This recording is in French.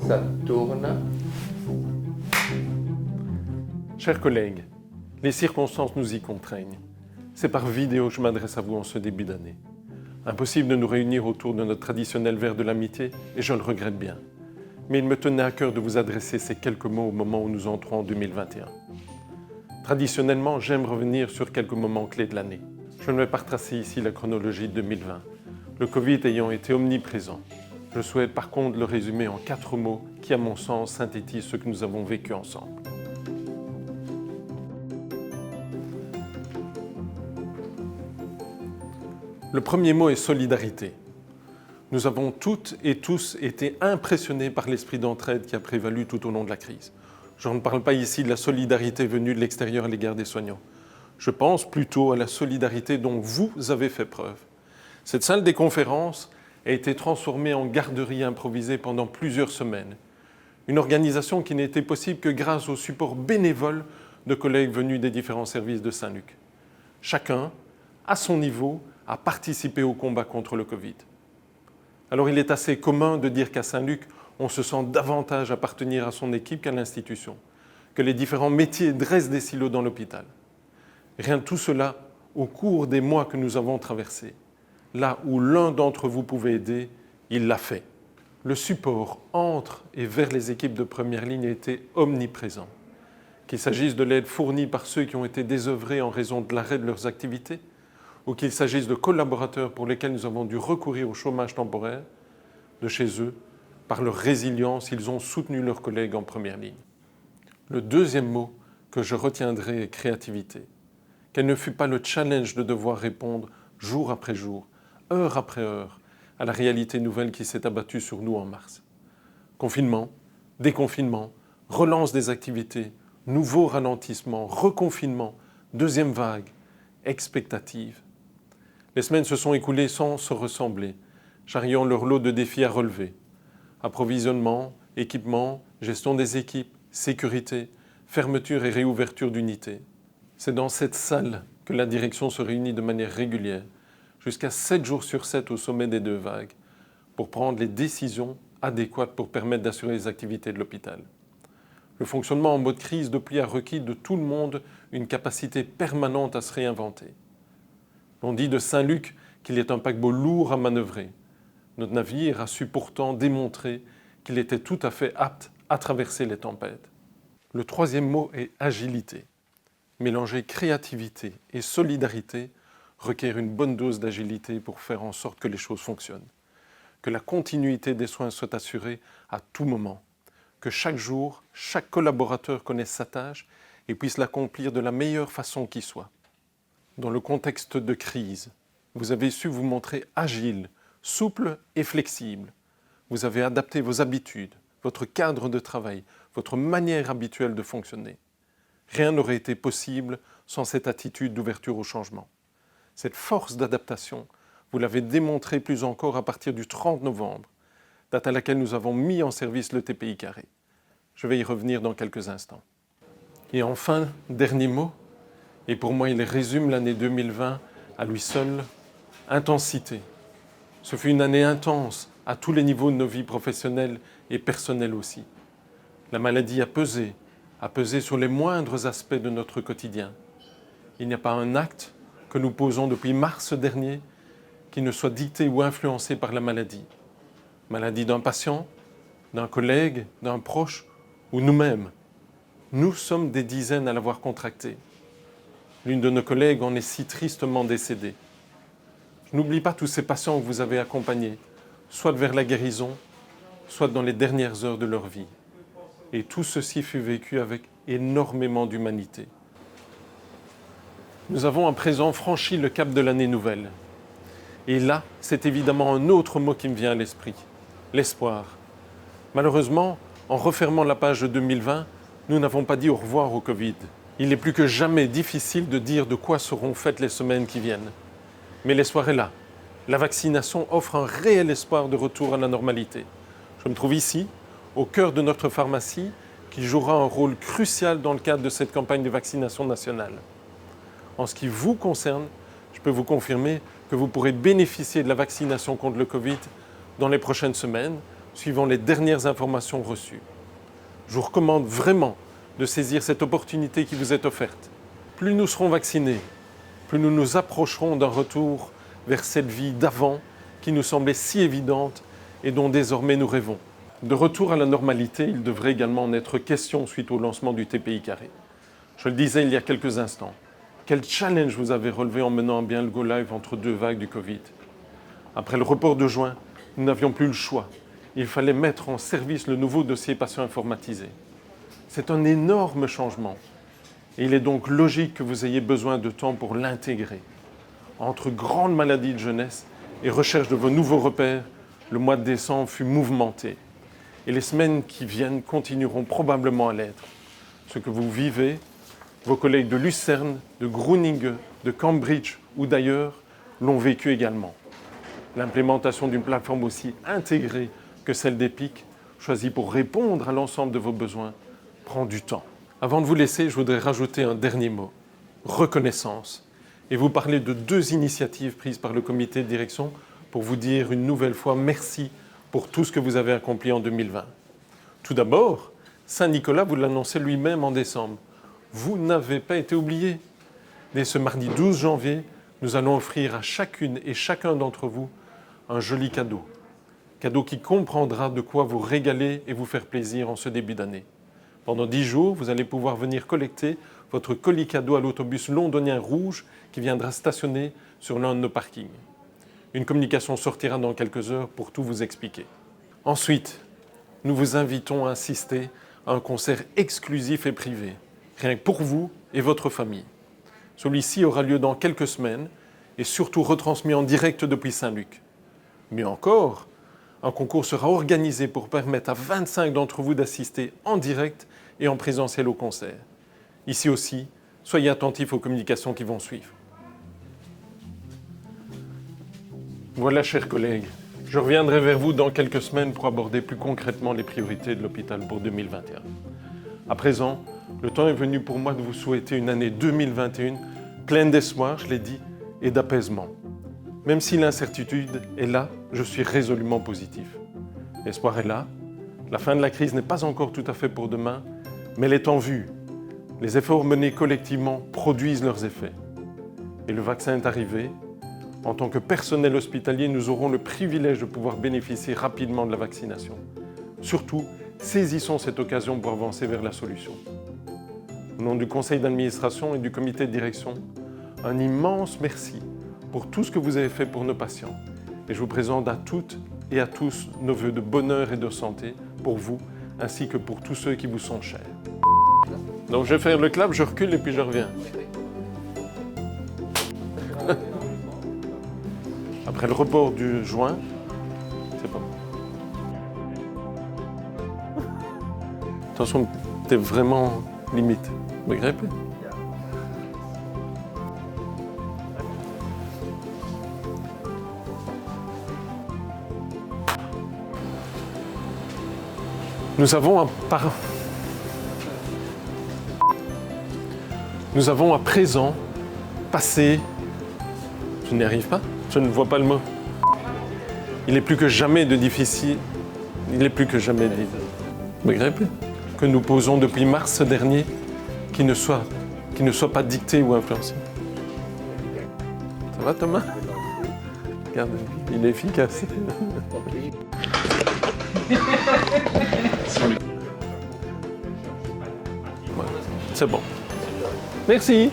Ça tourne. Chers collègues, les circonstances nous y contraignent. C'est par vidéo que je m'adresse à vous en ce début d'année. Impossible de nous réunir autour de notre traditionnel verre de l'amitié, et je le regrette bien. Mais il me tenait à cœur de vous adresser ces quelques mots au moment où nous entrons en 2021. Traditionnellement, j'aime revenir sur quelques moments clés de l'année. Je ne vais pas retracer ici la chronologie de 2020, le Covid ayant été omniprésent. Je souhaite par contre le résumer en 4 mots qui, à mon sens, synthétisent ce que nous avons vécu ensemble. Le premier mot est solidarité. Nous avons toutes et tous été impressionnés par l'esprit d'entraide qui a prévalu tout au long de la crise. Je ne parle pas ici de la solidarité venue de l'extérieur à l'égard des soignants. Je pense plutôt à la solidarité dont vous avez fait preuve. Cette salle des conférences a été transformée en garderie improvisée pendant plusieurs semaines. Une organisation qui n'était possible que grâce au support bénévole de collègues venus des différents services de Saint-Luc. Chacun, à son niveau, a participé au combat contre le Covid. Alors il est assez commun de dire qu'à Saint-Luc, on se sent davantage appartenir à son équipe qu'à l'institution, que les différents métiers dressent des silos dans l'hôpital. Rien de tout cela au cours des mois que nous avons traversés. Là où l'un d'entre vous pouvait aider, il l'a fait. Le support entre et vers les équipes de première ligne a été omniprésent. Qu'il s'agisse de l'aide fournie par ceux qui ont été désœuvrés en raison de l'arrêt de leurs activités, ou qu'il s'agisse de collaborateurs pour lesquels nous avons dû recourir au chômage temporaire, de chez eux, par leur résilience, ils ont soutenu leurs collègues en première ligne. Le deuxième mot que je retiendrai est créativité. Quel ne fut pas le challenge de devoir répondre jour après jour, heure après heure, à la réalité nouvelle qui s'est abattue sur nous en mars. Confinement, déconfinement, relance des activités, nouveau ralentissement, reconfinement, deuxième vague, expectative. Les semaines se sont écoulées sans se ressembler, charriant leur lot de défis à relever. Approvisionnement, équipement, gestion des équipes, sécurité, fermeture et réouverture d'unités. C'est dans cette salle que la direction se réunit de manière régulière, jusqu'à 7 jours sur 7 au sommet des 2 vagues, pour prendre les décisions adéquates pour permettre d'assurer les activités de l'hôpital. Le fonctionnement en mode crise depuis a requis de tout le monde une capacité permanente à se réinventer. On dit de Saint-Luc qu'il est un paquebot lourd à manœuvrer. Notre navire a su pourtant démontrer qu'il était tout à fait apte à traverser les tempêtes. Le troisième mot est agilité. Mélanger créativité et solidarité requiert une bonne dose d'agilité pour faire en sorte que les choses fonctionnent. Que la continuité des soins soit assurée à tout moment. Que chaque jour, chaque collaborateur connaisse sa tâche et puisse l'accomplir de la meilleure façon qui soit. Dans le contexte de crise, vous avez su vous montrer agile, souple et flexible. Vous avez adapté vos habitudes, votre cadre de travail, votre manière habituelle de fonctionner. Rien n'aurait été possible sans cette attitude d'ouverture au changement. Cette force d'adaptation, vous l'avez démontré plus encore à partir du 30 novembre, date à laquelle nous avons mis en service le TPI carré. Je vais y revenir dans quelques instants. Et enfin, dernier mot, et pour moi il résume l'année 2020 à lui seul, intensité. Ce fut une année intense à tous les niveaux de nos vies professionnelles et personnelles aussi. La maladie a pesé sur les moindres aspects de notre quotidien. Il n'y a pas un acte que nous posons depuis mars dernier qui ne soit dicté ou influencé par la maladie. Maladie d'un patient, d'un collègue, d'un proche ou nous-mêmes. Nous sommes des dizaines à l'avoir contractée. L'une de nos collègues en est si tristement décédée. Je n'oublie pas tous ces patients que vous avez accompagnés, soit vers la guérison, soit dans les dernières heures de leur vie. Et tout ceci fut vécu avec énormément d'humanité. Nous avons à présent franchi le cap de l'année nouvelle. Et là, c'est évidemment un autre mot qui me vient à l'esprit, l'espoir. Malheureusement, en refermant la page de 2020, nous n'avons pas dit au revoir au Covid. Il est plus que jamais difficile de dire de quoi seront faites les semaines qui viennent. Mais l'espoir est là. La vaccination offre un réel espoir de retour à la normalité. Je me trouve ici, au cœur de notre pharmacie, qui jouera un rôle crucial dans le cadre de cette campagne de vaccination nationale. En ce qui vous concerne, je peux vous confirmer que vous pourrez bénéficier de la vaccination contre le Covid dans les prochaines semaines, suivant les dernières informations reçues. Je vous recommande vraiment de saisir cette opportunité qui vous est offerte. Plus nous serons vaccinés, plus nous nous approcherons d'un retour vers cette vie d'avant qui nous semblait si évidente et dont désormais nous rêvons. De retour à la normalité, il devrait également en être question suite au lancement du TPI Carré. Je le disais il y a quelques instants, quel challenge vous avez relevé en menant à bien le Go Live entre deux vagues du Covid. Après le report de juin, nous n'avions plus le choix. Il fallait mettre en service le nouveau dossier patient informatisé. C'est un énorme changement. Et il est donc logique que vous ayez besoin de temps pour l'intégrer. Entre grandes maladies de jeunesse et recherche de vos nouveaux repères, le mois de décembre fut mouvementé. Et les semaines qui viennent continueront probablement à l'être. Ce que vous vivez, vos collègues de Lucerne, de Groningen, de Cambridge ou d'ailleurs l'ont vécu également. L'implémentation d'une plateforme aussi intégrée que celle d'Epic, choisie pour répondre à l'ensemble de vos besoins, prend du temps. Avant de vous laisser, je voudrais rajouter un dernier mot, reconnaissance, et vous parler de 2 initiatives prises par le comité de direction pour vous dire une nouvelle fois merci pour tout ce que vous avez accompli en 2020. Tout d'abord, Saint-Nicolas vous l'annonçait lui-même en décembre. Vous n'avez pas été oubliés. Dès ce mardi 12 janvier, nous allons offrir à chacune et chacun d'entre vous un joli cadeau. Cadeau qui comprendra de quoi vous régaler et vous faire plaisir en ce début d'année. Pendant 10 jours, vous allez pouvoir venir collecter votre colis cadeau à l'autobus londonien rouge qui viendra stationner sur l'un de nos parkings. Une communication sortira dans quelques heures pour tout vous expliquer. Ensuite, nous vous invitons à assister à un concert exclusif et privé, rien que pour vous et votre famille. Celui-ci aura lieu dans quelques semaines et surtout retransmis en direct depuis Saint-Luc. Mieux encore, un concours sera organisé pour permettre à 25 d'entre vous d'assister en direct et en présentiel au concert. Ici aussi, soyez attentifs aux communications qui vont suivre. Voilà, chers collègues, je reviendrai vers vous dans quelques semaines pour aborder plus concrètement les priorités de l'hôpital pour 2021. À présent, le temps est venu pour moi de vous souhaiter une année 2021 pleine d'espoir, je l'ai dit, et d'apaisement. Même si l'incertitude est là, je suis résolument positif. L'espoir est là, la fin de la crise n'est pas encore tout à fait pour demain, mais elle est en vue. Les efforts menés collectivement produisent leurs effets. Et le vaccin est arrivé. En tant que personnel hospitalier, nous aurons le privilège de pouvoir bénéficier rapidement de la vaccination. Surtout, saisissons cette occasion pour avancer vers la solution. Au nom du conseil d'administration et du comité de direction, un immense merci pour tout ce que vous avez fait pour nos patients. Et je vous présente à toutes et à tous nos vœux de bonheur et de santé pour vous, ainsi que pour tous ceux qui vous sont chers. Donc je vais faire le clap, je recule et puis je reviens. Après le report du juin, c'est pas bon. Attention, t'es vraiment limite. Begrijpen? Nous avons à présent passé... Je n'y arrive pas, je ne vois pas le mot. Il est plus que jamais difficile. Begrijpen? Que nous posons depuis mars dernier, qui ne soit pas dicté ou influencé. Ça va, Thomas? Regarde, il est efficace. Voilà, c'est bon. Merci.